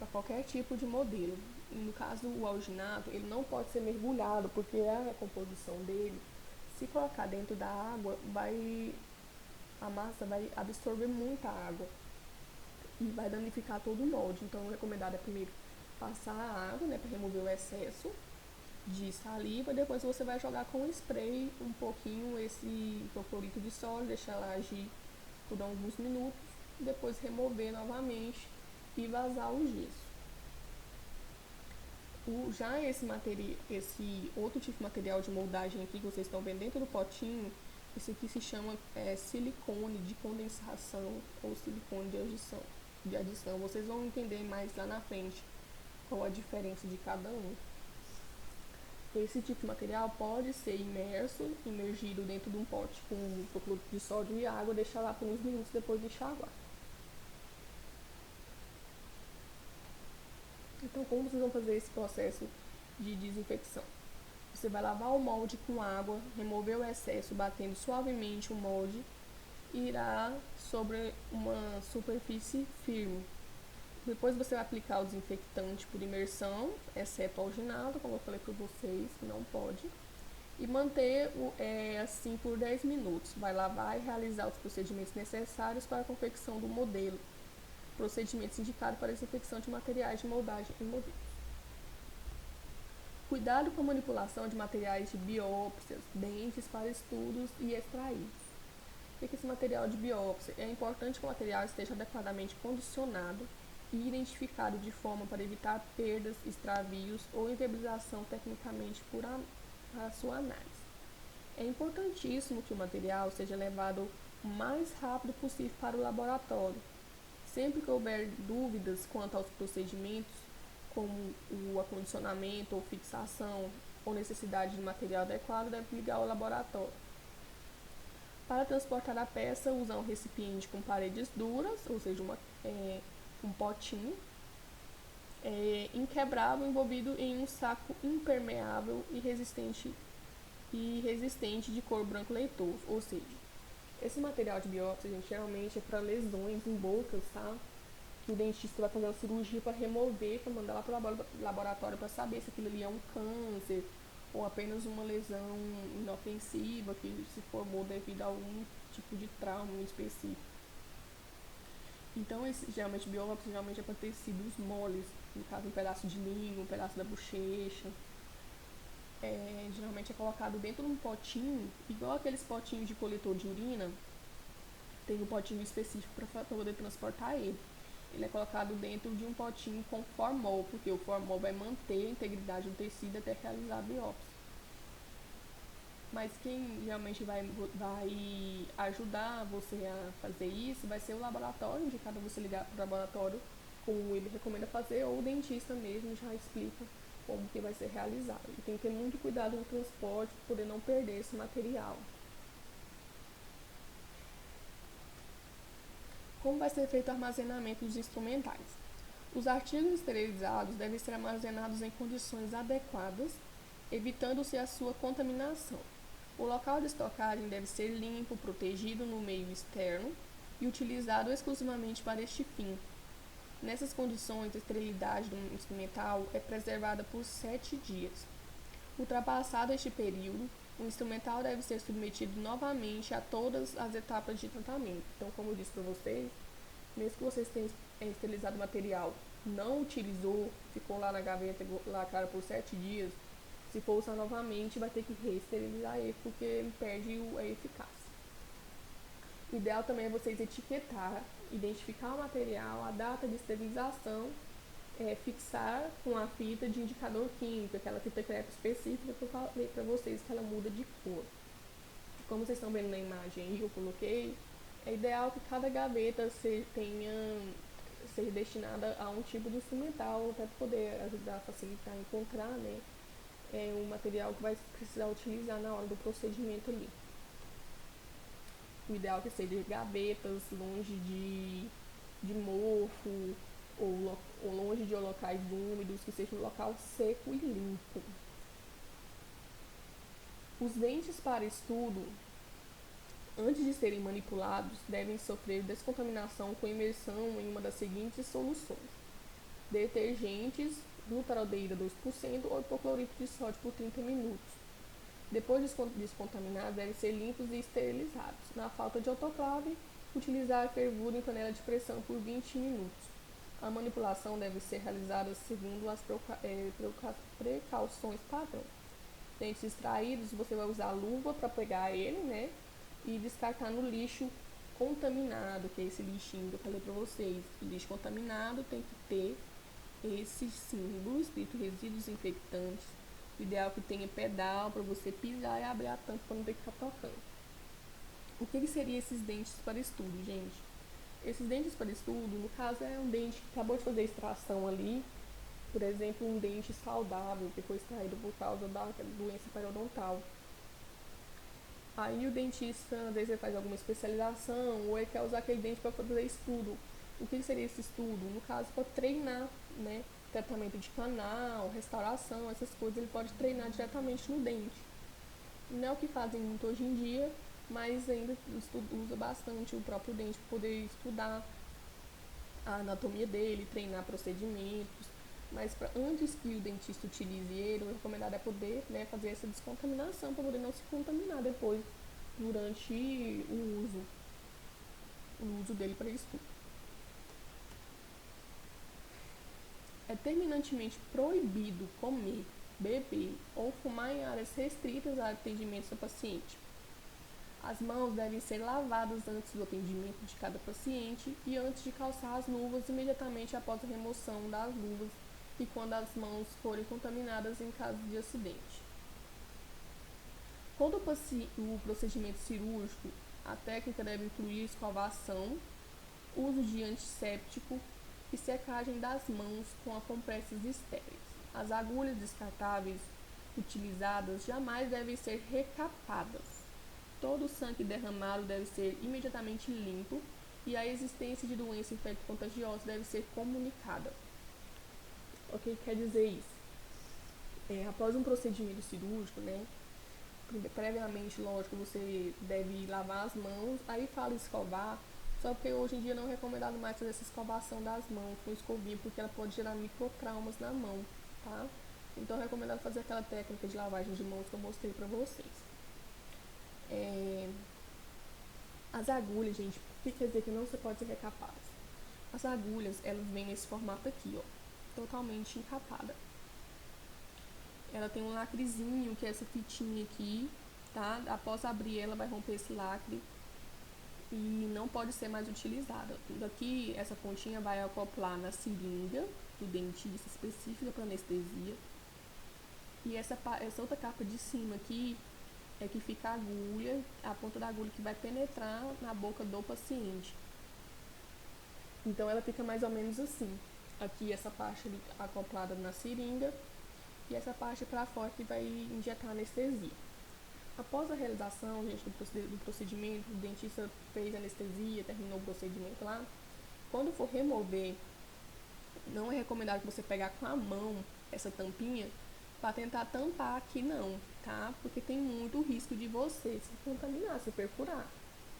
para qualquer tipo de modelo. E no caso do alginato, ele não pode ser mergulhado, porque a composição dele, se colocar dentro da água, a massa vai absorver muita água e vai danificar todo o molde. Então, o recomendado é primeiro passar a água, né, para remover o excesso de saliva. Depois você vai jogar com spray um pouquinho esse hipoclorito de sódio, deixar ela agir por alguns minutos, depois remover novamente e vazar o gesso. Já esse outro tipo de material de moldagem aqui que vocês estão vendo dentro do potinho, esse aqui se chama silicone de condensação ou silicone de adição. Vocês vão entender mais lá na frente qual a diferença de cada um. Esse tipo de material pode ser imergido dentro de um pote com hipoclorito de sódio e água, deixar lá por uns minutos depois de enxaguar. Então, como vocês vão fazer esse processo de desinfecção? Você vai lavar o molde com água, remover o excesso, batendo suavemente o molde e irá sobre uma superfície firme. Depois você vai aplicar o desinfetante por imersão, exceto alginado, como eu falei para vocês, que não pode. E manter assim por 10 minutos. Vai lavar e realizar os procedimentos necessários para a confecção do modelo. Procedimentos indicados para a desinfecção de materiais de moldagem em modelos. Cuidado com a manipulação de materiais de biópsias, dentes para estudos e extraídos. O que é esse material de biópsia? É importante que o material esteja adequadamente condicionado e identificado de forma para evitar perdas, extravios ou inviabilização tecnicamente para a sua análise. É importantíssimo que o material seja levado o mais rápido possível para o laboratório. Sempre que houver dúvidas quanto aos procedimentos, como o acondicionamento ou fixação ou necessidade de material adequado, deve ligar ao laboratório. Para transportar a peça, usa um recipiente com paredes duras, ou seja, um potinho, inquebrável, envolvido em um saco impermeável e resistente de cor branco leitoso, ou seja, esse material de biópsia, gente, geralmente é para lesões em bocas, tá? Que o dentista vai fazer uma cirurgia para remover, para mandar lá para o laboratório para saber se aquilo ali é um câncer ou apenas uma lesão inofensiva que se formou devido a algum tipo de trauma específico. Então, geralmente, biópsia geralmente é para tecidos moles, no caso, um pedaço de língua, um pedaço da bochecha. Geralmente é colocado dentro de um potinho, igual aqueles potinhos de coletor de urina, tem um potinho específico para poder transportar ele. Ele é colocado dentro de um potinho com formol, porque o formol vai manter a integridade do tecido até realizar a biópsia. Mas quem realmente vai ajudar você a fazer isso vai ser o laboratório, indicado você ligar para o laboratório como ele recomenda fazer, ou o dentista mesmo já explica como que vai ser realizado. E tem que ter muito cuidado no transporte para poder não perder esse material. Como vai ser feito o armazenamento dos instrumentais? Os artigos esterilizados devem ser armazenados em condições adequadas, evitando-se a sua contaminação. O local de estocagem deve ser limpo, protegido no meio externo e utilizado exclusivamente para este fim. Nessas condições, a esterilidade do instrumental é preservada por 7 dias. Ultrapassado este período, o instrumental deve ser submetido novamente a todas as etapas de tratamento. Então, como eu disse para vocês, mesmo que vocês tenham esterilizado o material, não utilizou, ficou lá na gaveta lacrado por 7 dias, se for usar novamente, vai ter que reesterilizar ele, porque ele perde a eficácia. O ideal também é vocês etiquetar, identificar o material, a data de esterilização, fixar com a fita de indicador químico, aquela fita crepe específica que eu falei para vocês que ela muda de cor. Como vocês estão vendo na imagem aí, eu coloquei, é ideal que cada gaveta seja destinada a um tipo de instrumental, até para poder ajudar a facilitar encontrar, né, o material que vai precisar utilizar na hora do procedimento ali. O ideal é que seja gavetas longe de mofo ou longe de locais úmidos, que seja um local seco e limpo. Os dentes para estudo, antes de serem manipulados, devem sofrer descontaminação com imersão em uma das seguintes soluções: detergentes, glutaraldeída 2% ou hipoclorito de sódio por 30 minutos. Depois descontaminados, devem ser limpos e esterilizados. Na falta de autoclave, utilizar a fervura em panela de pressão por 20 minutos. A manipulação deve ser realizada segundo as precauções padrão. Dentes extraídos, você vai usar a luva para pegar ele, né? E descartar no lixo contaminado, que é esse lixinho que eu falei para vocês. O lixo contaminado tem que ter esse símbolo escrito resíduos infectantes. O ideal é que tenha pedal para você pisar e abrir a tampa para não ter que ficar tocando. O que seriam esses dentes para estudo, gente? Esses dentes para estudo, no caso, é um dente que acabou de fazer extração ali. Por exemplo, um dente saudável que foi extraído por causa da doença periodontal. Aí o dentista, às vezes, ele faz alguma especialização ou ele quer usar aquele dente para fazer estudo. O que seria esse estudo? No caso, para treinar, né? Tratamento de canal, restauração, essas coisas, ele pode treinar diretamente no dente. Não é o que fazem muito hoje em dia, mas ainda usa bastante o próprio dente para poder estudar a anatomia dele, treinar procedimentos. Mas antes que o dentista utilize ele, o recomendado é poder, né, fazer essa descontaminação para poder não se contaminar depois durante o uso dele para estudo. É terminantemente proibido comer, beber ou fumar em áreas restritas a atendimentos ao paciente. As mãos devem ser lavadas antes do atendimento de cada paciente e antes de calçar as luvas imediatamente após a remoção das luvas e quando as mãos forem contaminadas em caso de acidente. Quando o procedimento cirúrgico, a técnica deve incluir escovação, uso de antisséptico e secagem das mãos com compressas estéreis. As agulhas descartáveis utilizadas jamais devem ser recapadas. Todo o sangue derramado deve ser imediatamente limpo e a existência de doença infecto-contagiosa deve ser comunicada. O que quer dizer isso? Após um procedimento cirúrgico, né, previamente, lógico, você deve lavar as mãos, aí fala escovar, só porque hoje em dia não é recomendado mais fazer essa escovação das mãos com escovinha, porque ela pode gerar microtraumas na mão, tá? Então é recomendado fazer aquela técnica de lavagem de mãos que eu mostrei pra vocês. As agulhas, gente, o que quer dizer que não se pode ser recapadas? As agulhas, elas vêm nesse formato aqui, ó, totalmente encapada. Ela tem um lacrezinho, que é essa fitinha aqui, tá? Após abrir ela, vai romper esse lacre e não pode ser mais utilizada. Daqui, essa pontinha vai acoplar na seringa do dentista específica para anestesia. E essa outra capa de cima aqui é que fica a agulha, a ponta da agulha que vai penetrar na boca do paciente. Então ela fica mais ou menos assim. Aqui essa parte ali acoplada na seringa e essa parte para fora que vai injetar anestesia. Após a realização, gente, do procedimento, o dentista fez anestesia, terminou o procedimento lá. Quando for remover, não é recomendado que você pegar com a mão essa tampinha para tentar tampar aqui não, tá? Porque tem muito risco de você se contaminar, se perfurar.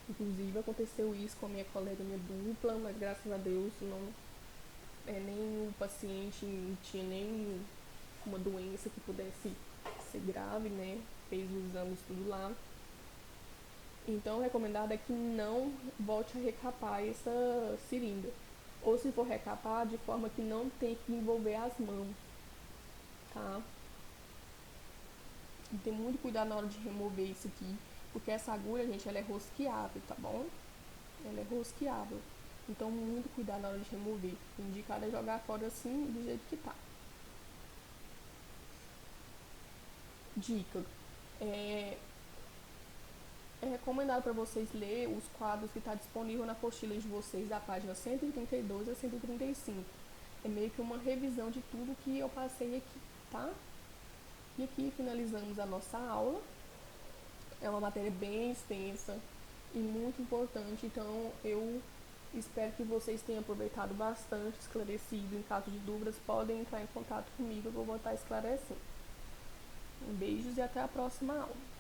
Inclusive aconteceu isso com a minha colega, minha dupla, mas graças a Deus nem o paciente tinha nem uma doença que pudesse ser grave, né? Fez os exames tudo lá. Então, o recomendado é que não volte a recapar essa seringa. Ou se for recapar, de forma que não tem que envolver as mãos, tá? E tem muito cuidado na hora de remover isso aqui, porque essa agulha, gente, ela é rosqueável, tá bom? Ela é rosqueável. Então, muito cuidado na hora de remover. O indicado é jogar fora assim, do jeito que tá. Dica. É recomendado para vocês ler os quadros que está disponível na apostila de vocês, da página 132 a 135. É meio que uma revisão de tudo que eu passei aqui, tá? E aqui finalizamos a nossa aula. É uma matéria bem extensa e muito importante, então eu espero que vocês tenham aproveitado bastante, esclarecido. Em caso de dúvidas, podem entrar em contato comigo, eu vou estar esclarecendo. Beijos e até a próxima aula.